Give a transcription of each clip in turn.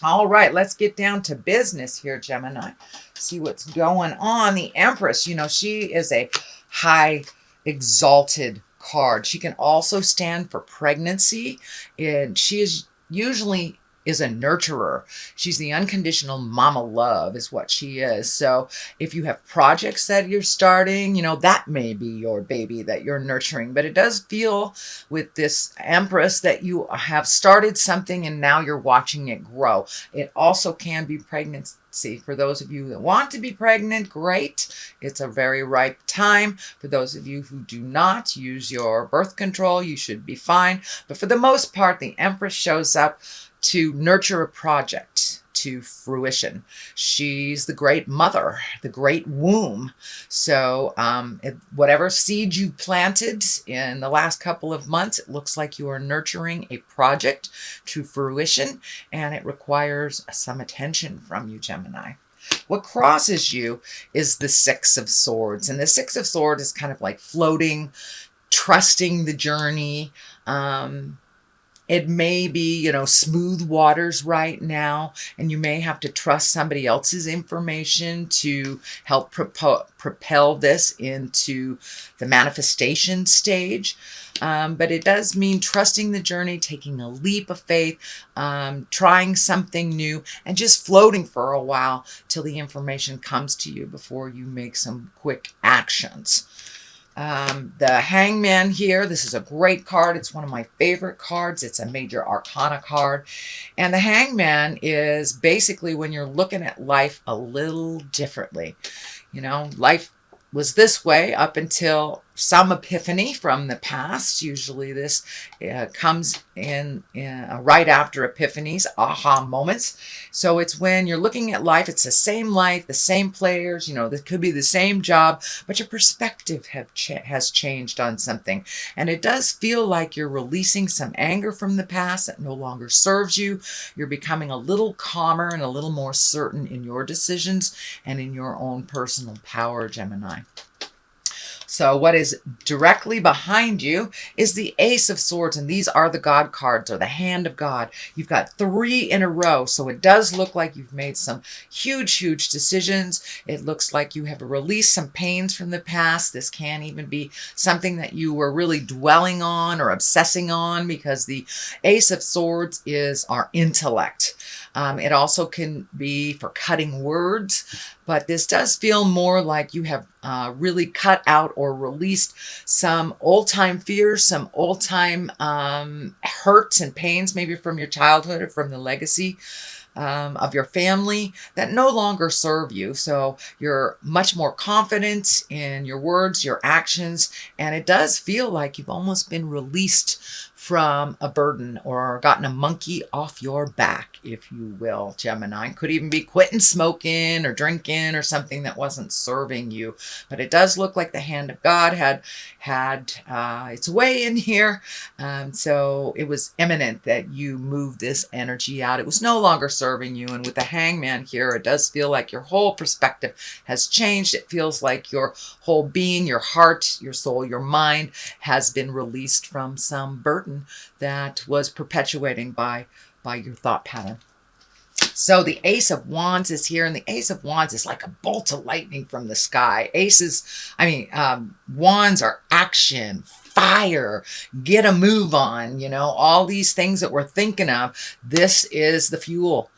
All right, let's get down to business here, Gemini. See what's going on. The Empress, she is a high exalted card. She can also stand for pregnancy, and she is usually is a nurturer. She's the unconditional mama love is what she is. So if you have projects that you're starting, that may be your baby that you're nurturing. But it does feel with this Empress that you have started something and now you're watching it grow. It also can be pregnancy. For those of you that want to be pregnant, great. It's a very ripe time. For those of you who do not use your birth control, you should be fine. But for the most part, the Empress shows up to nurture a project to fruition. She's the great mother, the great womb. So whatever seed you planted in the last couple of months, it looks like you are nurturing a project to fruition, and it requires some attention from you, Gemini. What crosses you is the Six of Swords, and the Six of Swords is kind of like floating, trusting the journey. It may be, smooth waters right now, and you may have to trust somebody else's information to help propel this into the manifestation stage. But it does mean trusting the journey, taking a leap of faith, trying something new, and just floating for a while till the information comes to you before you make some quick actions. The Hangman here, this is a great card. It's one of my favorite cards. It's a major arcana card. And the Hangman is basically when you're looking at life a little differently. Life was this way up until some epiphany from the past. Usually this comes in right after epiphanies, aha moments. So it's when you're looking at life, it's the same life, the same players, this could be the same job, but your perspective has changed on something. And it does feel like you're releasing some anger from the past that no longer serves you. You're becoming a little calmer and a little more certain in your decisions and in your own personal power, Gemini. So what is directly behind you is the Ace of Swords, and these are the God cards, or the hand of God. You've got 3 in a row, so it does look like you've made some huge, huge decisions. It looks like you have released some pains from the past. This can even be something that you were really dwelling on or obsessing on, because the Ace of Swords is our intellect. It also can be for cutting words, but this does feel more like you have really cut out or released some old-time fears, some old-time hurts and pains, maybe from your childhood or from the legacy of your family that no longer serve you. So you're much more confident in your words, your actions, and it does feel like you've almost been released from a burden or gotten a monkey off your back, if you will, Gemini. Could even be quitting smoking or drinking or something that wasn't serving you. But it does look like the hand of God had its way in here. So it was imminent that you moved this energy out. It was no longer serving you. And with the Hangman here, it does feel like your whole perspective has changed. It feels like your whole being, your heart, your soul, your mind has been released from some burden that was perpetuating by your thought pattern. So the Ace of Wands is here, and the Ace of Wands is like a bolt of lightning from the sky. Wands are action, fire, get a move on, all these things that we're thinking of. This is the fuel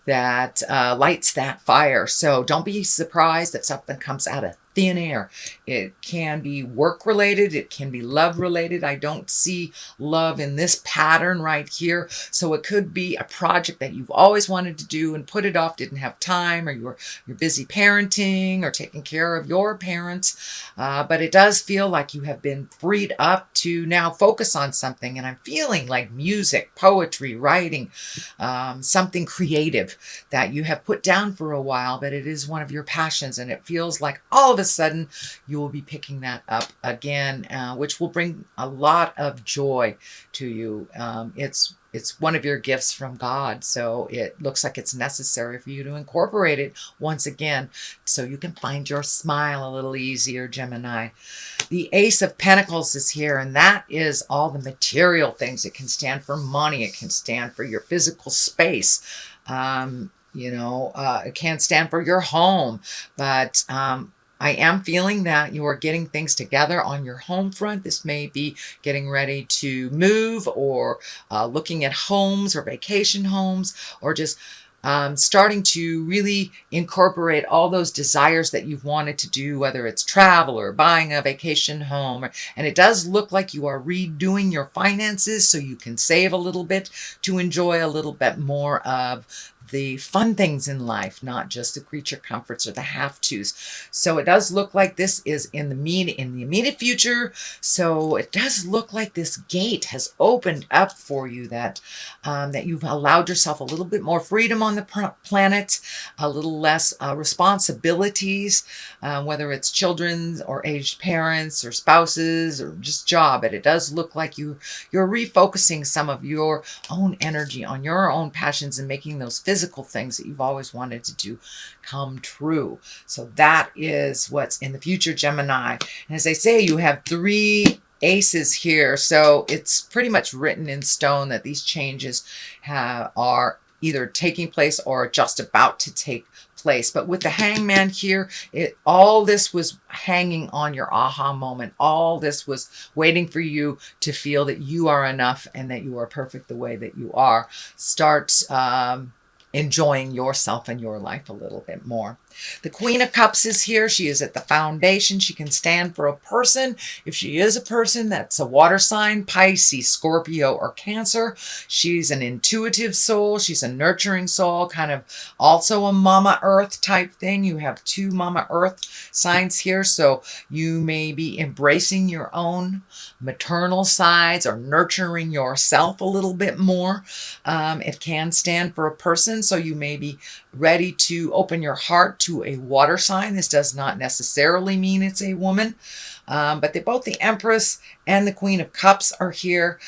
that lights that fire. So don't be surprised if something comes out of thin air. It can be work related. It can be love related. I don't see love in this pattern right here. So it could be a project that you've always wanted to do and put it off, didn't have time, or you're busy parenting or taking care of your parents. But it does feel like you have been freed up to now focus on something. And I'm feeling like music, poetry, writing, something creative that you have put down for a while, but it is one of your passions. And it feels like all of a sudden you will be picking that up again, which will bring a lot of joy to you. It's one of your gifts from God, so it looks like it's necessary for you to incorporate it once again so you can find your smile a little easier, Gemini. The Ace of Pentacles is here, and that is all the material things. It can stand for money. It can stand for your physical space. It can stand for your home, but I am feeling that you are getting things together on your home front. This may be getting ready to move, or looking at homes or vacation homes, or just starting to really incorporate all those desires that you've wanted to do, whether it's travel or buying a vacation home. And it does look like you are redoing your finances so you can save a little bit to enjoy a little bit more of the fun things in life, not just the creature comforts or the have-tos. So it does look like this is in the immediate future. So it does look like this gate has opened up for you, that you've allowed yourself a little bit more freedom on the planet, a little less responsibilities, whether it's children or aged parents or spouses or just job. But it does look like you're refocusing some of your own energy on your own passions and making those physical things that you've always wanted to do come true. So that is what's in the future, Gemini. And as I say, you have 3 aces here, so it's pretty much written in stone that these changes are either taking place or just about to take place. But with the Hangman here, all this was hanging on your aha moment. All this was waiting for you to feel that you are enough and that you are perfect the way that you are. Start enjoying yourself and your life a little bit more. The Queen of Cups is here. She is at the foundation. She can stand for a person. If she is a person, that's a water sign, Pisces, Scorpio, or Cancer. She's an intuitive soul. She's a nurturing soul, kind of also a Mama Earth type thing. You have 2 Mama Earth signs here, so you may be embracing your own maternal sides or nurturing yourself a little bit more. It can stand for a person, so you may be ready to open your heart to a water sign. This does not necessarily mean it's a woman, but both the Empress and the Queen of Cups are here.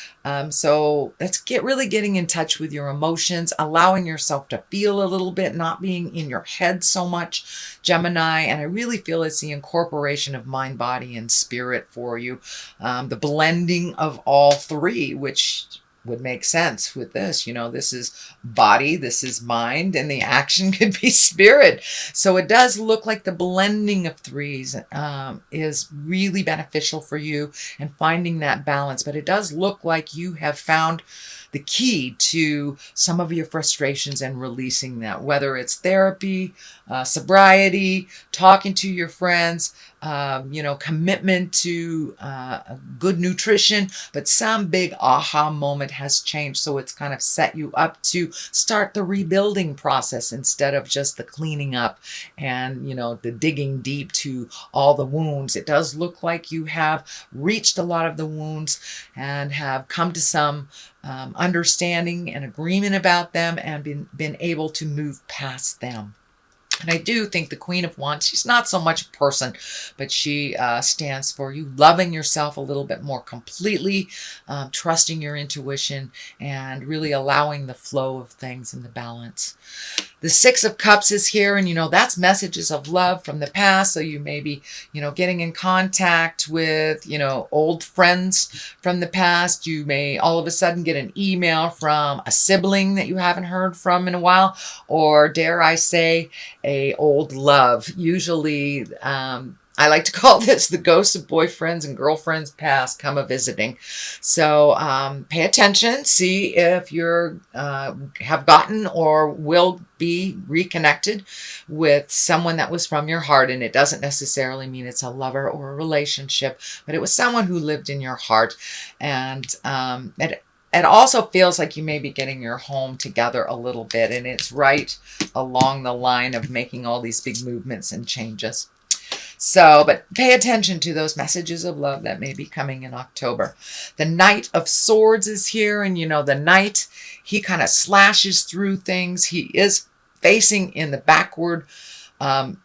So let's really getting in touch with your emotions, allowing yourself to feel a little bit, not being in your head so much, Gemini. And I really feel it's the incorporation of mind, body, and spirit for you. The blending of all 3, which would make sense with this. This is body, this is mind, and the action could be spirit. So it does look like the blending of 3s is really beneficial for you and finding that balance. But it does look like you have found the key to some of your frustrations and releasing that, whether it's therapy, sobriety, talking to your friends, commitment to good nutrition, but some big aha moment has changed. So it's kind of set you up to start the rebuilding process instead of just the cleaning up and, the digging deep to all the wounds. It does look like you have reached a lot of the wounds and have come to some understanding and agreement about them and been able to move past them. And I do think the Queen of Wands, she's not so much a person, but she stands for you loving yourself a little bit more completely, trusting your intuition, and really allowing the flow of things and the balance. The 6 of Cups is here, and that's messages of love from the past. So you may be, getting in contact with, old friends from the past. You may all of a sudden get an email from a sibling that you haven't heard from in a while, or dare I say, a old love. Usually, I like to call this the ghosts of boyfriends and girlfriends past come a-visiting. So pay attention, see if you're have gotten or will be reconnected with someone that was from your heart. And it doesn't necessarily mean it's a lover or a relationship, but it was someone who lived in your heart. And it also feels like you may be getting your home together a little bit, and it's right along the line of making all these big movements and changes. So, but pay attention to those messages of love that may be coming in October. The Knight of Swords is here, and the Knight, he kind of slashes through things. He is facing in the backward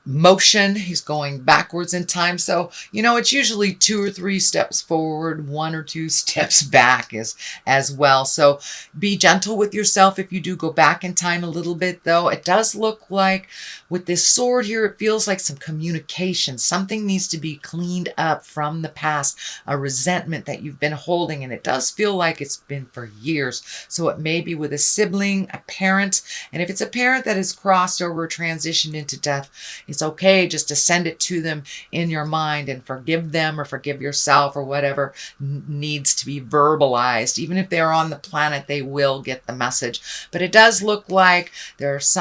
motion. He's going backwards in time. So, you know, it's usually 2 or 3 steps forward, 1 or 2 steps back as well. So be gentle with yourself if you do go back in time a little bit, though. It does look like with this sword here, it feels like some communication. Something needs to be cleaned up from the past, a resentment that you've been holding, and it does feel like it's been for years. So it may be with a sibling, a parent, and if it's a parent that has crossed over, transitioned into death, it's okay just to send it to them in your mind and forgive them or forgive yourself or whatever needs to be verbalized. Even if they're on the planet, they will get the message. But it does look like there's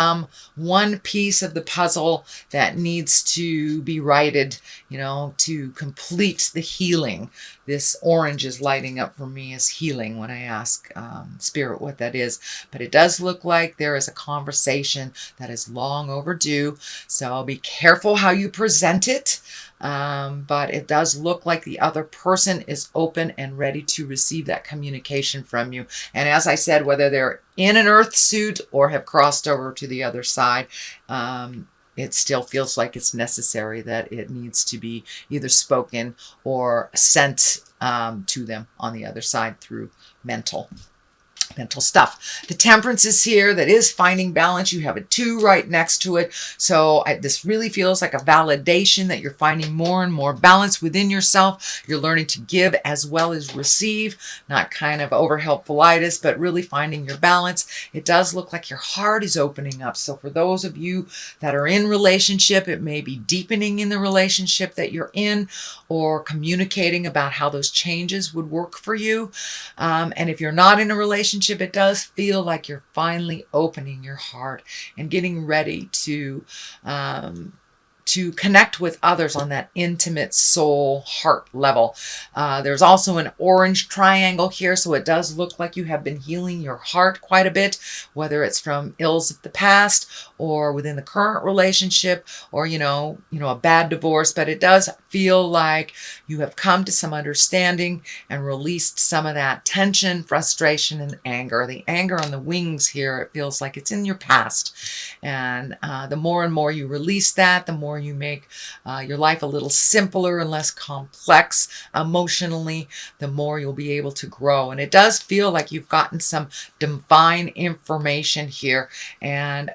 one piece of the puzzle that needs to be righted, you know, to complete the healing. This orange is lighting up for me as healing when I ask Spirit what that is. But it does look like there is a conversation that is long overdue. So be careful how you present it. But it does look like the other person is open and ready to receive that communication from you. And as I said, whether they're in an earth suit or have crossed over to the other side, it still feels like it's necessary that it needs to be either spoken or sent to them on the other side through mental stuff. The Temperance is here. That is finding balance. You have a 2 right next to it. So this really feels like a validation that you're finding more and more balance within yourself. You're learning to give as well as receive, not kind of over helpfulitis, but really finding your balance. It does look like your heart is opening up. So for those of you that are in relationship, it may be deepening in the relationship that you're in or communicating about how those changes would work for you. And if you're not in a relationship, it does feel like you're finally opening your heart and getting ready to connect with others on that intimate soul heart level. There's also an orange triangle here, so it does look like you have been healing your heart quite a bit, whether it's from ills of the past or within the current relationship, or you know a bad divorce. But it does feel like you have come to some understanding and released some of that tension, frustration, and anger. The anger on the wings here, it feels like it's in your past, and the more and more you release that, the more you make your life a little simpler and less complex emotionally, the more you'll be able to grow. And it does feel like you've gotten some divine information here, and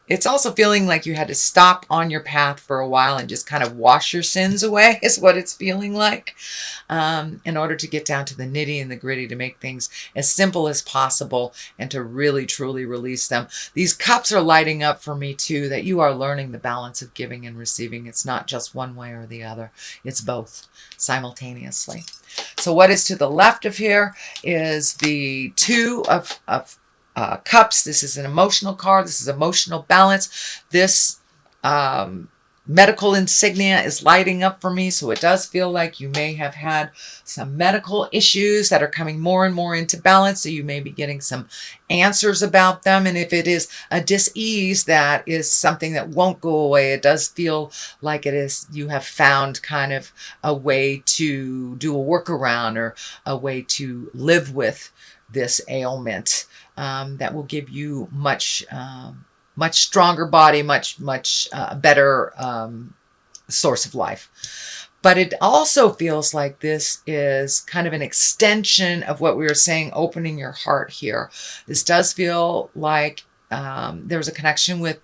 it's also feeling like you had to stop on your path for a while and just kind of wash your sins away is what it's feeling like, in order to get down to the nitty and the gritty, to make things as simple as possible and to really truly release them. These cups are lighting up for me too, that you are learning the balance of giving and receiving. It's not just one way or the other. It's both simultaneously. So what is to the left of here is the 2 of cups. This is an emotional card. This is emotional balance. This medical insignia is lighting up for me. So it does feel like you may have had some medical issues that are coming more and more into balance. So you may be getting some answers about them. And if it is a dis-ease, that is something that won't go away. It does feel like it is, you have found kind of a way to do a workaround or a way to live with this ailment. That will give you much stronger body, much better source of life. But it also feels like this is kind of an extension of what we were saying, opening your heart here. This does feel like there's a connection with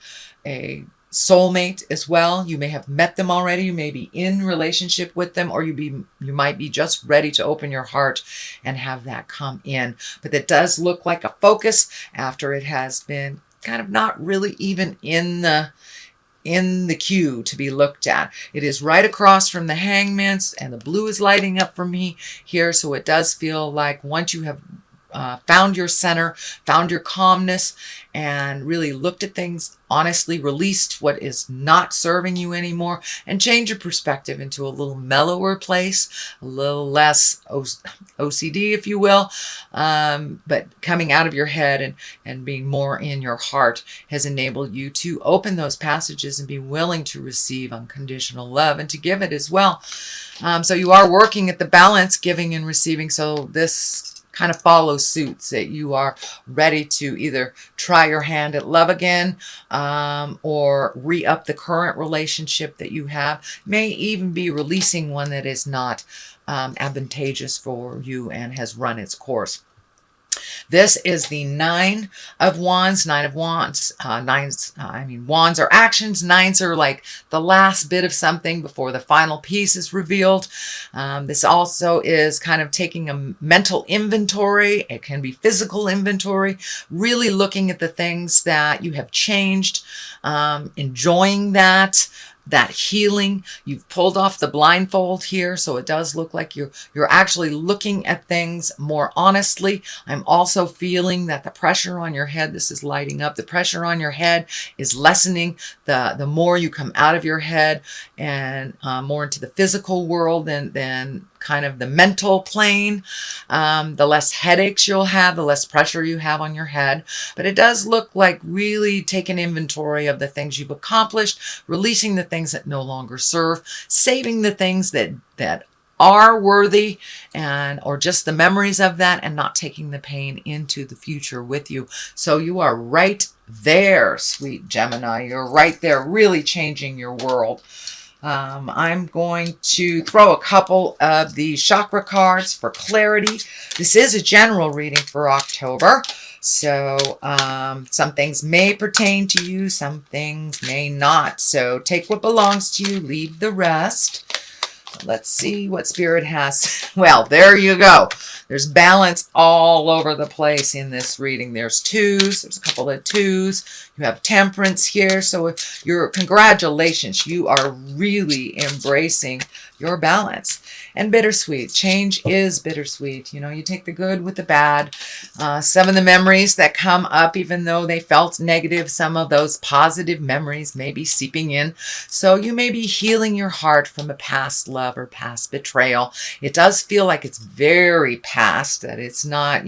a soulmate as well. You may have met them already. You may be in relationship with them, or you might be just ready to open your heart and have that come in. But that does look like a focus after it has been kind of not really even in the queue to be looked at. It is right across from the Hangman's, and the blue is lighting up for me here. So it does feel like once you have found your center, found your calmness, and really looked at things honestly, released what is not serving you anymore, and change your perspective into a little mellower place, a little less OCD, if you will, but coming out of your head and being more in your heart has enabled you to open those passages and be willing to receive unconditional love and to give it as well. So you are working at the balance, giving and receiving. So this kind of follow suit, that you are ready to either try your hand at love again, or re-up the current relationship that you have. May even be releasing one that is not advantageous for you and has run its course. This is the Nine of Wands. Nine of Wands. Wands are actions. Nines are like the last bit of something before the final piece is revealed. This also is kind of taking a mental inventory. It can be physical inventory, really looking at the things that you have changed, enjoying that healing. You've pulled off the blindfold here, so it does look like you're actually looking at things more honestly. I'm also feeling that the pressure on your head, this is lighting up, the pressure on your head is lessening the more you come out of your head and more into the physical world than kind of the mental plane. The less headaches you'll have, the less pressure you have on your head. But it does look like really taking inventory of the things you've accomplished, releasing the things that no longer serve, saving the things that are worthy, or just the memories of that, and not taking the pain into the future with you. So you are right there, sweet Gemini. You're right there, really changing your world. I'm going to throw a couple of the chakra cards for clarity. This is a general reading for October. So some things may pertain to you, some things may not. So take what belongs to you, leave the rest. Let's see what Spirit has. Well, there you go. There's balance all over the place in this reading. There's twos. There's a couple of twos. You have temperance here. So congratulations. You are really embracing your balance. And bittersweet. Change is bittersweet. You know, you take the good with the bad. Some of the memories that come up, even though they felt negative, some of those positive memories may be seeping in. So you may be healing your heart from a past love or past betrayal. It does feel like it's very past, that it's not,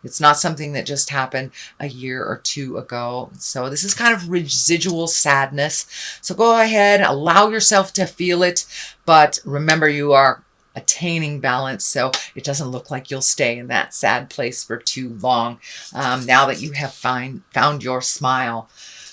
it's not something that just happened a year or two ago. So this is kind of residual sadness. So go ahead, allow yourself to feel it, but remember you are attaining balance, so it doesn't look like you'll stay in that sad place for too long now that you have found your smile.